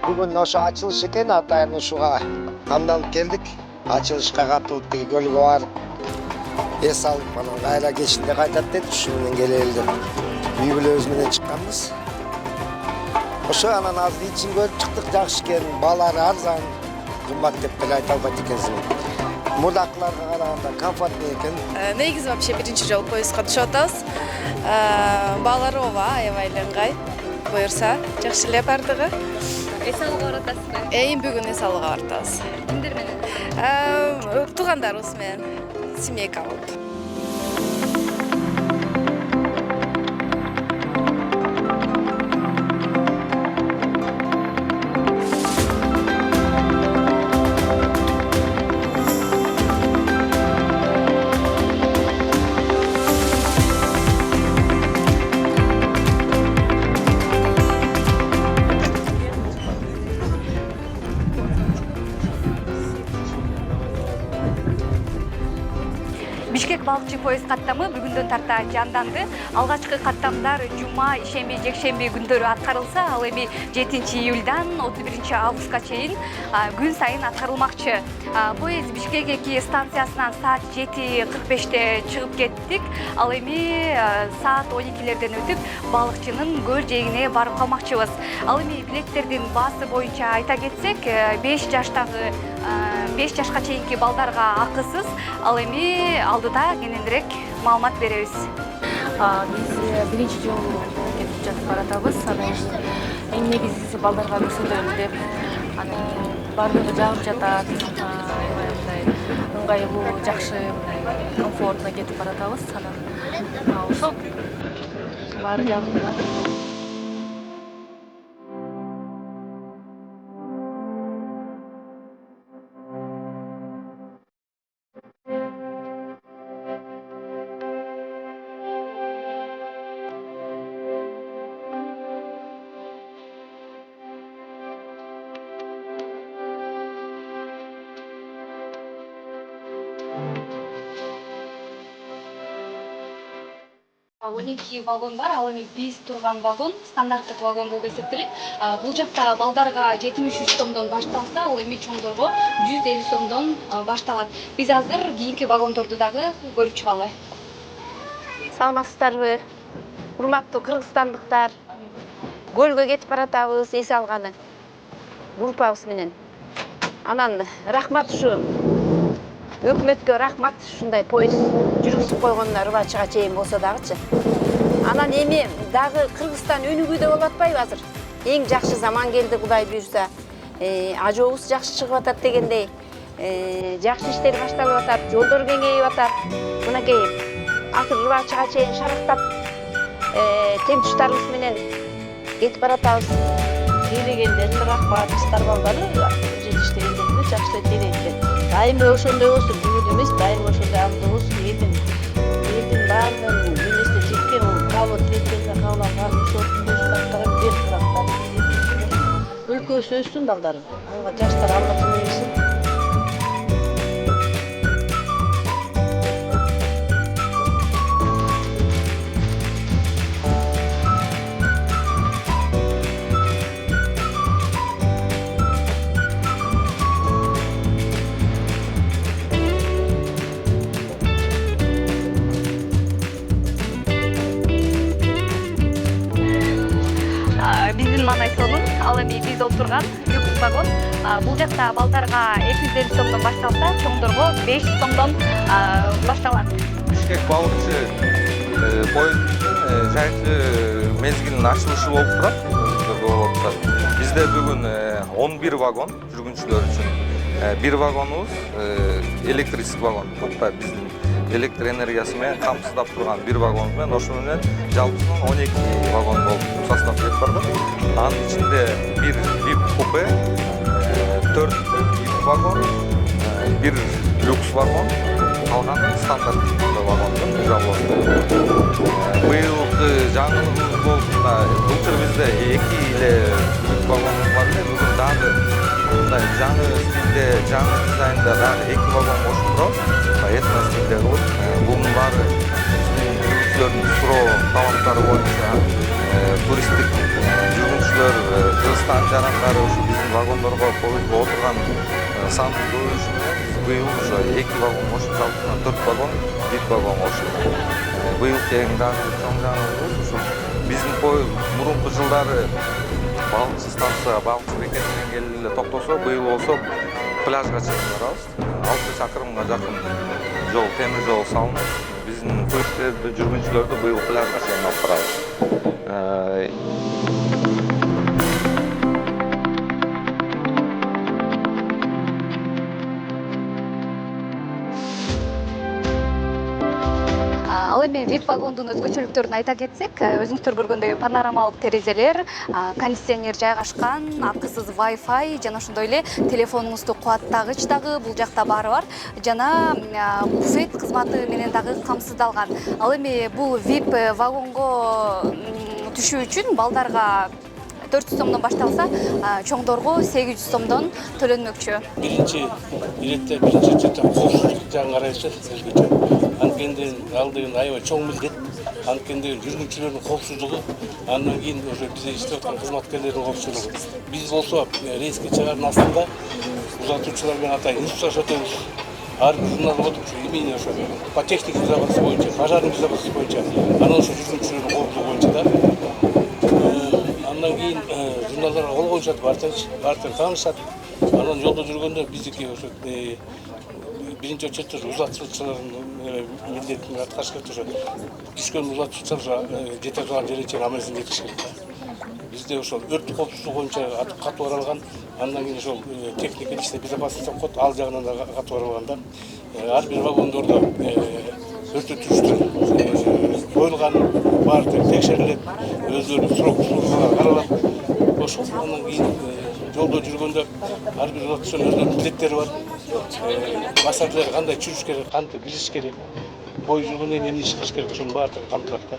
Бүгүн ошо ачылыш экен, атайын ушуга камдалып келдик. Ачылышка катуу тиги көлгө барып эс алып анан кайра кечинде кайтат дедик, ушу менен келели деп үй бүлөбүз менен чыкканбыз. Ошо анан азыр ичин көрүп чыктык, жакшы экен, баалары арзан, кымбат деп деле айта албайт экенсиң. Мурдакыларга караганда комфортный экен. Негизи вообще биринчи жолу поездга түшүп атабыз. Баалары ооба, аябай эле ыңгай. Буюрса, жакшы эле бардыгы. Эс алууга баратасызбы? Эми бүгүн эс алууга баратабыз. Кимдер менен? Туугандарыбыз менен, семейка болуп. Бишкек балыкчы поезд каттамы бүгүндөн тарта жанданды. Алгачкы каттамдар жума, ишемби, жекшемби күндөрү аткарылса, ал эми 7-июльдан 31-августка чейин күн сайын аткарылмакчы. Поезд Бишкек станциясынан саат 7:45-те чыгып кеттик. Ал эми саат 12-лерден өтүп, балыкчынын көл жээгине барып калмакчыбыз. Ал эми билеттердин баасы боюнча айта кетсек, 5 жашка чейинки балдарга акысыз. Ал эми алдыда кененирээк маалымат беребиз. Биз биринчи жолу кетип жатып баратабыз. Анан эң негизгиси балдарга көрсөтөлү деп, анан баардыгы жагып жатат. Мындай ыңгайлуу, жакшы, комфортно кетип баратабыз. Анан ошол баары жагып. Вагон бар, ал эми биз турган вагон, стандарттык вагон болуп эсептелет. Бул жакта балдарга 73 сомдон башталса, ал эми чоңдорго 150 сомдон башталат. Биз азыр кийинки вагондорду дагы көрүп чыгалы. Саламатсыздарбы, урматтуу кыргызстандыктар. Көлгө кетип баратабыз эс алганы группабыз менен. Анан рахмат, ушу өкмөткө рахмат, ушундай поезд жүргүзүп койгонуна Рыбачыга чейин болсо дагычы. Анан эми дагы Кыргызстан өнүгүүдө болуп атпайбы азыр? Эң жакшы заман келди, Кудай буйрса. Ажообуз жакшы чыгып атат дегендей, жакшы иштер башталып атат, жолдор кеңейип атат. Мынакей акыр Рыбачыга чейин шарактап, тең туштарыбыз менен кетип баратабыз. Тейлегендерге рахмат, кыздар балдары жетиштиргендерге жакшы тейлейт. Дайым ошондой болсун, бүгүн эмес, дайым ошондой алды болсун. Элдин баардыгын эместе жеткен, кабыл тилектерге кабыл алган, ошол курстактарын берип турат. Өлкөсү өссүн балдарым, ага жаштар алгачын берсин. Биздин Манайсонун, ал эми биз отурган люкс вагон. Бул жакта балдарга 250 сомдон башталса, чоңдорго 500 сомдон башталат. Бишкек балыкчы поезддин жайкы мезгилинин ачылышы болуп турат. Бизде бүгүн 11 вагон жүргүнчүлөр үчүн. Бир вагонубуз электрический вагон. Бутта биздин электр энергиясы менен камсыздап турган бир вагон менен ошо менен жалпысынан 12 вагон болуп состав кетип бардык. Анын ичинде бир VIP купе, 4 VIP вагон, бир люкс вагон, калганы стандарт вагондун жабылышы. Быйылкы жаңылыгыбыз болуп мына былтыр бизде 2 эле вагонубуз бар эле, бүгүн дагы мындай жаңы стилде, жаңы дизайнда дагы 2 вагон кошулду. Этно стилде кылып, бунун баары биздин жүргүзүүчүлөрдүн суроо талаптары боюнча туристтик жүргүнчүлөр Кыргызстан жарандары ушу биздин вагондорго поездго отурган сандын көбөйүшү менен биз быйыл уже 2 вагон кошумча 4 вагон, VIP вагон кошулду. Быйылкы эң дагы чоң жаңылыгыбыз ушу биздин поезд мурунку жылдары балыкчы станцияга, балыкчы бекетинен келип эле токтосо, быйыл болсо пляжга чейин барабыз. 6 чакырымга жакын жол, темир жол салынып, биздин туристтерди, жүргүнчүлөрдү быйыл пляжга чейин алып барабыз. Ал эми VIP вагондун өзгөчөлүктөрүн айта кетсек, өзүңүздөр көргөндөй панорамалык терезелер, кондиционер жайгашкан, акысыз Wi-Fi жана ошондой эле телефонуңузду кубаттагыч дагы бул жакта баары бар. Жана буфет кызматы менен дагы камсыздалган. Ал эми бул VIP вагонго түшүү үчүн балдарга 400 сомдон башталса, чоңдорго 800 сомдон төлөнмөкчү. Биринчи иретте биринчи четте коопсуздук жагын карайбыз өзгөчө. Анткени ал деген аябай чоң милдет. Анткени жүргүнчүлөрдүн коопсуздугу, андан кийин уже бизде иштеп аткан кызматкерлердин коопсуздугу. Биз болсо рейске чыгаардын астында узатуучулар менен атайын инструктаж өтөбүз. Ар бир журнал отуруп, имени ошо по технике безопасности боюнча, пожарный безопасности боюнча, анан ошо жүргүнчүлөрдүн коопсуздугу боюнча да. Андан кийин журналдарга кол коюшат, бартын таанышат. Анан жолдо жүргөндө биздики ошо биринчи очередде узатуучулардын милдетин аткарыш керек. Ошо түшкөн узатуучулар жете турган жерге чейин амалсыз жетиш керек. Бизде ошол өрт коопсуздугу боюнча катуу каралган. Андан кийин ошол техника личной безопасности деп коет, ал жагынан да катуу каралган да. Ар бир вагондордо өртөтүүчүлөр коюлган, баары текшерилет, өздөрүнүн срок службалары каралат. Ошол андан кийин жолдо жүргөндө ар бир узатуучунун өздөрүнүн милдеттери бар. Пассажирлер кандай жүрүш керек, кантип билиш керек, поезд жүргөндөн кийин эмне иш кылыш керек, ошонун баардыгы камтылат да.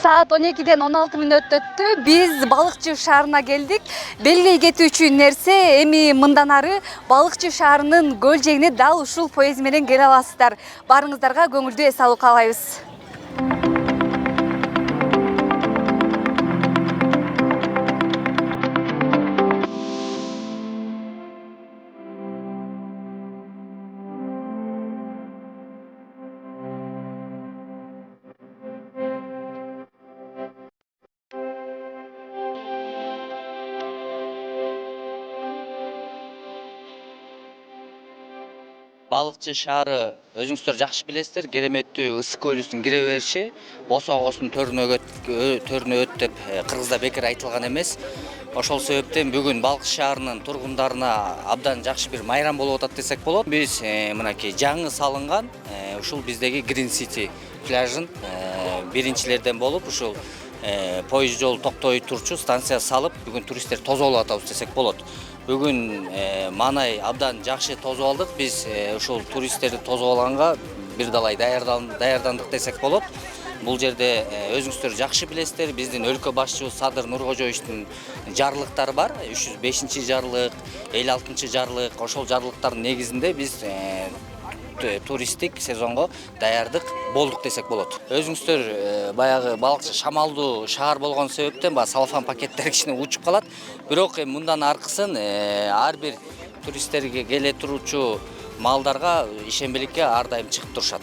Saat 12'den 16 minut öttü. Biz Balıkçı şahrına geldik. Belgey кетүүчү нерсе эми мындан ары Balıkçı шаарынын көлжегине дал ушул поезд менен келе аласыздар. Барыңыздарга көңүлдүү эс алуу каалайбыз. Balıkçı шаары өзүңүздөр жакшы билесиздер, кереметтүү ысык көйлүстүн кире бериши Босогосунун төрүнө өт деп кыргызда бекер айтылган эмес. Ошол себептен бүгүн Балыкчы шаарынын тургундарына абдан жакшы бир майрам болуп атат десек болот. Биз мынакей жаңы салынган ушул биздеги Green City пляжын биринчилерден болуп ушул поезд жол токтой турчу станция салып бүгүн туристтер тозуп алып атабыз десек болот. Бүгүн маанай абдан жакшы тозуп алдык. Биз ушул туристтерди тозуп алганга бир далай даярдандык десек болот. Бул жерде өзүңүздөр жакшы билесиздер, биздин өлкө башчыбыз Садыр Нуркожоевичтин жарлыктары бар. 305 жарлык, 56 жарлык. Ошол жарлыктардын негизинде биз туристтик сезонго даярдык болдук десек болот. Өзүңүздөр баягы балыкчы шамалдуу шаар болгон себептен баягы салфан пакеттер кичине учуп калат. Бирок мындан аркысын ар бир туристтерге келе турчу малдарга ишембеликке ар дайым чыгып турушат.